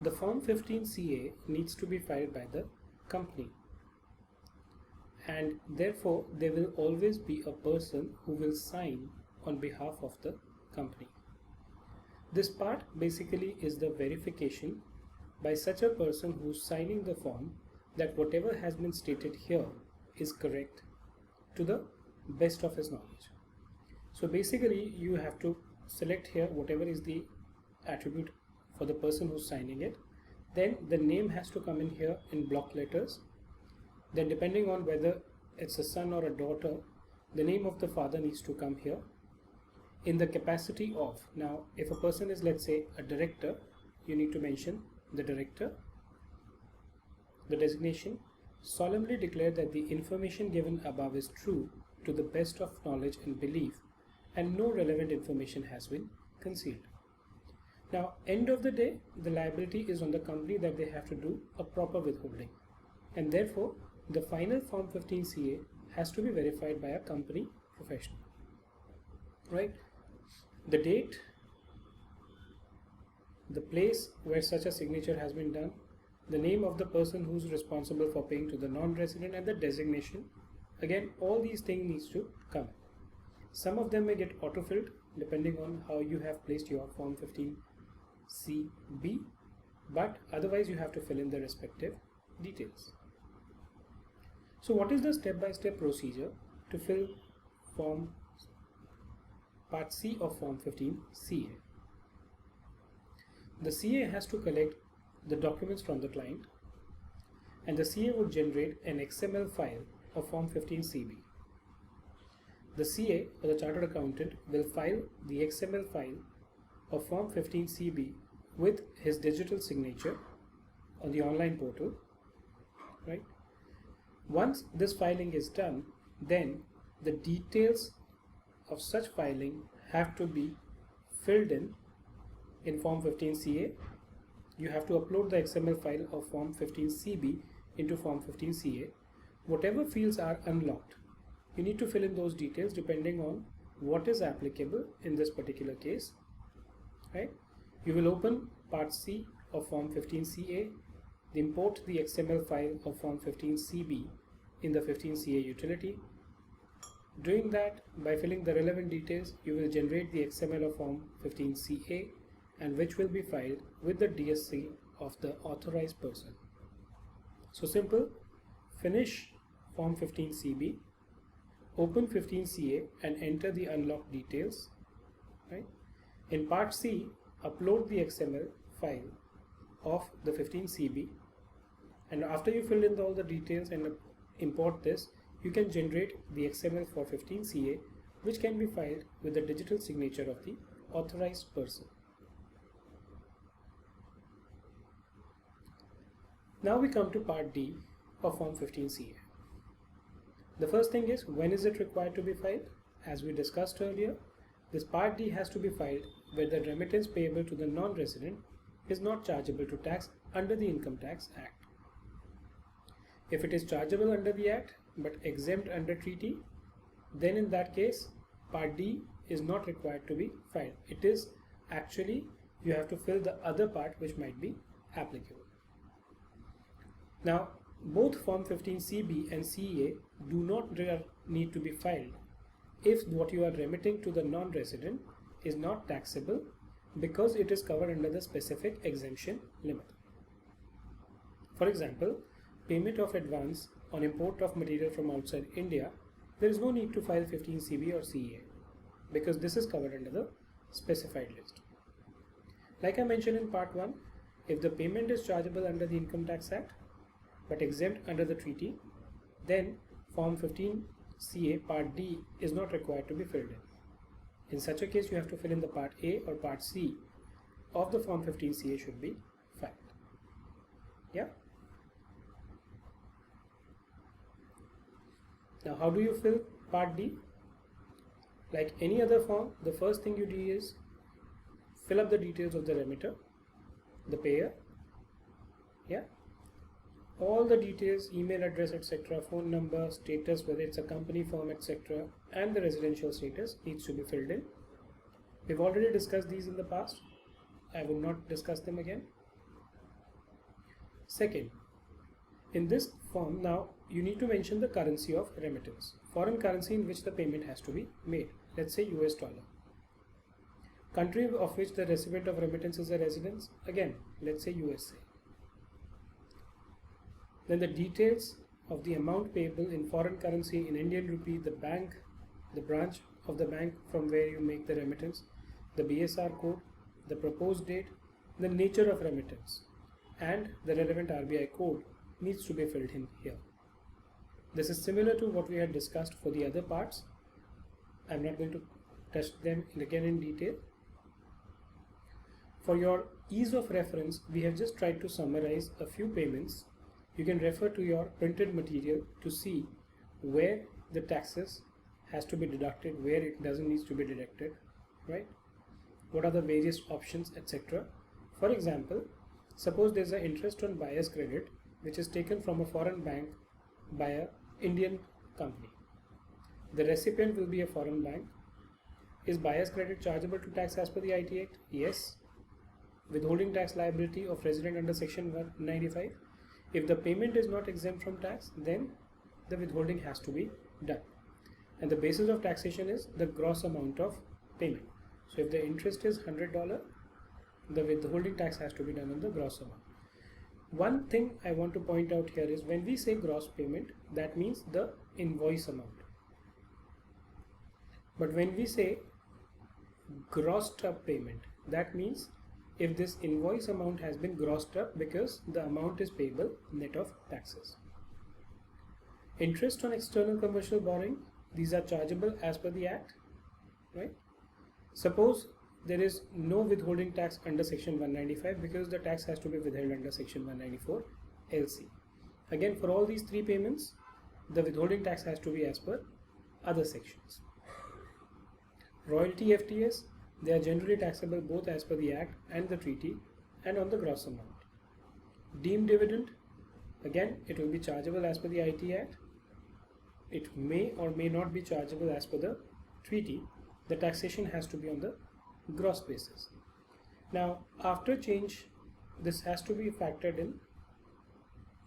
the Form 15 CA needs to be filed by the company, and therefore there will always be a person who will sign on behalf of the company. This part basically is the verification by such a person who's signing the form that whatever has been stated here is correct to the best of his knowledge. So basically you have to select here whatever is the attribute for the person who's signing it. Then the name has to come in here in block letters. Then depending on whether it's a son or a daughter, the name of the father needs to come here in the capacity of. Now if a person is, let's say, a director, you need to mention the director. The designation: solemnly declare that the information given above is true to the best of knowledge and belief, and no relevant information has been concealed. Now, end of the day, the liability is on the company that they have to do a proper withholding, and therefore the final Form 15 CA has to be verified by a company professional. Right? The date, the place where such a signature has been done, the name of the person who's responsible for paying to the non-resident, and the designation. Again, all these things needs to come. Some of them may get auto-filled depending on how you have placed your Form 15 CB, but otherwise you have to fill in the respective details. So what is the step-by-step procedure to fill Part C of Form 15 CA? The CA has to collect the documents from the client, and the CA would generate an XML file of Form 15 CB. The CA, or the Chartered Accountant, will file the XML file of Form 15 CB with his digital signature on the online portal. Right? Once this filing is done, then the details of such filing have to be filled in Form 15 CA. You have to upload the XML file of Form 15 CB into Form 15 CA. Whatever fields are unlocked, you need to fill in those details depending on what is applicable in this particular case. Right? You will open Part C of Form 15 CA, import the XML file of Form 15 CB in the 15 CA utility. Doing that, by filling the relevant details, you will generate the XML of Form 15 CA, and which will be filed with the DSC of the authorized person. So simple. Finish Form 15 CB, open 15 CA and enter the unlocked details. Right? In Part C, upload the XML file of the 15 CB, and after you fill in all the details and import this, you can generate the XML for 15 CA, which can be filed with the digital signature of the authorized person. Now we come to Part D of Form 15 CA. The first thing is, when is it required to be filed? As we discussed earlier, this Part D has to be filed where the remittance payable to the non-resident is not chargeable to tax under the Income Tax Act. If it is chargeable under the Act but exempt under treaty, then in that case Part D is not required to be filed. It is actually, you have to fill the other part which might be applicable. Now, both Form 15 CB and CA do not need to be filed if what you are remitting to the non-resident is not taxable, because it is covered under the specific exemption limit. For example, payment of advance on import of material from outside India, there is no need to file 15 CB or CA because this is covered under the specified list. Like I mentioned in Part 1, if the payment is chargeable under the Income Tax Act but exempt under the treaty, then Form 15 CA Part D is not required to be filled in. In such a case, you have to fill in the Part A or Part C of the Form 15 CA should be filed. Yeah. Now, how do you fill Part D? Like any other form, the first thing you do is fill up the details of the remitter, the payer. Yeah. All the details, email address, etc., phone number, status, whether it's a company, firm, etc., and the residential status needs to be filled in. We've already discussed these in the past. I will not discuss them again. Second, in this form now you need to mention the currency of remittance, foreign currency in which the payment has to be made. Let's say US dollar. Country of which the recipient of remittance is a resident, again let's say USA. Then the details of the amount payable in foreign currency in Indian rupee, the bank, the branch of the bank from where you make the remittance, the BSR code, the proposed date, the nature of remittance, and the relevant RBI code needs to be filled in here. This is similar to what we had discussed for the other parts. I'm not going to touch them again in detail. For your ease of reference, we have just tried to summarize a few payments. You can refer to your printed material to see where the taxes has to be deducted, where it doesn't need to be deducted, right? What are the various options, etc. For example, suppose there's an interest on buyer's credit which is taken from a foreign bank by an Indian company. The recipient will be a foreign bank. Is buyer's credit chargeable to tax as per the IT Act? Yes. Withholding tax liability of resident under section 195. If the payment is not exempt from tax, then the withholding has to be done. And the basis of taxation is the gross amount of payment. So if the interest is $100, the withholding tax has to be done on the gross amount. One thing I want to point out here is when we say gross payment, that means the invoice amount. But when we say grossed up payment, that means if this invoice amount has been grossed up because the amount is payable net of taxes. Interest on external commercial borrowing, these are chargeable as per the Act, right? Suppose there is no withholding tax under section 195 because the tax has to be withheld under section 194 LC. Again, for all these three payments, the withholding tax has to be as per other sections. Royalty FTS, they are generally taxable both as per the Act and the treaty and on the gross amount. Deemed dividend, again it will be chargeable as per the IT Act. It may or may not be chargeable as per the treaty. The taxation has to be on the gross basis. Now after change, this has to be factored in.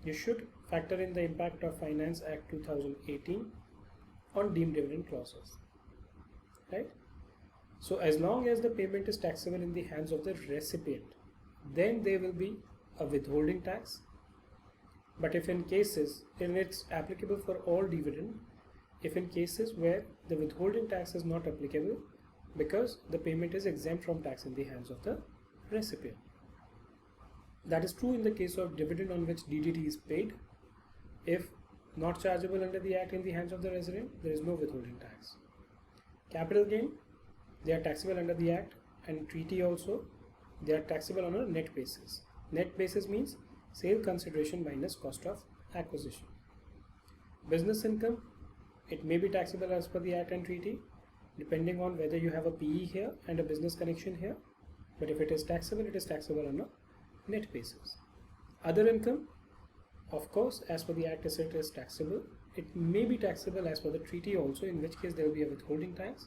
You should factor in the impact of Finance Act 2018 on deemed dividend clauses, right? So as long as the payment is taxable in the hands of the recipient, then there will be a withholding tax. But if in cases, and it's applicable for all dividend, if in cases where the withholding tax is not applicable because the payment is exempt from tax in the hands of the recipient. That is true in the case of dividend on which DDT is paid. If not chargeable under the Act in the hands of the resident, there is no withholding tax. Capital gain, they are taxable under the Act and treaty also. They are taxable on a net basis. Net basis means sale consideration minus cost of acquisition. Business income, it may be taxable as per the Act and treaty depending on whether you have a PE here and a business connection here. But if it is taxable on a net basis. Other income, of course, as per the Act it is taxable. It may be taxable as per the treaty also, in which case there will be a withholding tax.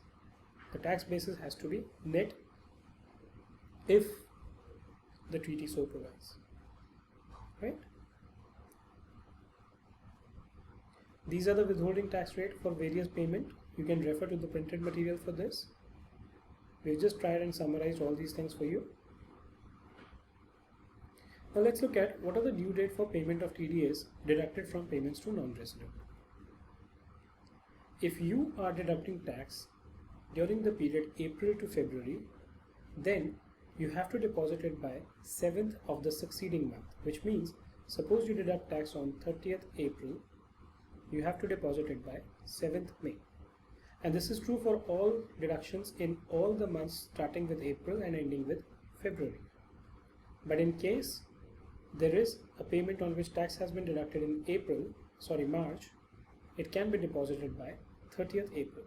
The tax basis has to be net if the treaty so provides, right? These are the withholding tax rate for various payment. You can refer to the printed material for this. We've just tried and summarized all these things for you. Now let's look at what are the due date for payment of TDS deducted from payments to non-resident. If you are deducting tax during the period April to February, then you have to deposit it by 7th of the succeeding month, which means suppose you deduct tax on 30th April, you have to deposit it by 7th May. And this is true for all deductions in all the months starting with April and ending with February. But in case there is a payment on which tax has been deducted in March, it can be deposited by 30th April.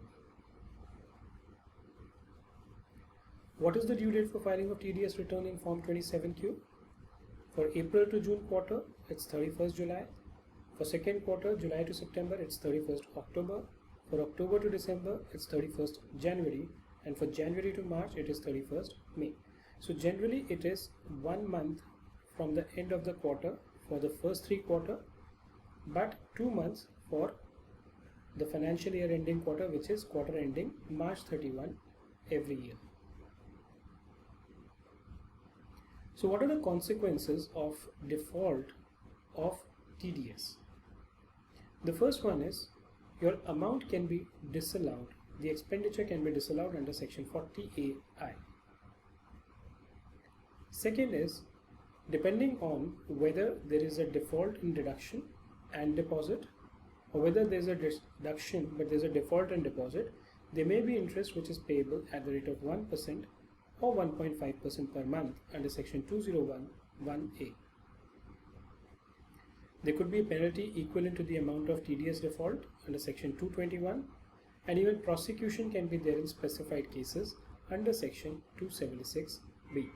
What is the due date for filing of TDS return in Form 27Q? For April to June quarter, it's 31st July. For second quarter, July to September, it's 31st October. For October to December, it's 31st January. And for January to March, it is 31st May. So generally, it is 1 month from the end of the quarter for the first 3 quarters, but 2 months for the financial year ending quarter, which is quarter ending March 31 every year. So what are the consequences of default of TDS? The first one is your amount can be disallowed. The expenditure can be disallowed under section 40AI. Second is, depending on whether there is a default in deduction and deposit, or whether there is a deduction but there is a default and deposit, there may be interest which is payable at the rate of 1% or 1.5% per month under section 2011A. There could be a penalty equivalent to the amount of TDS default under section 221, and even prosecution can be there in specified cases under section 276B.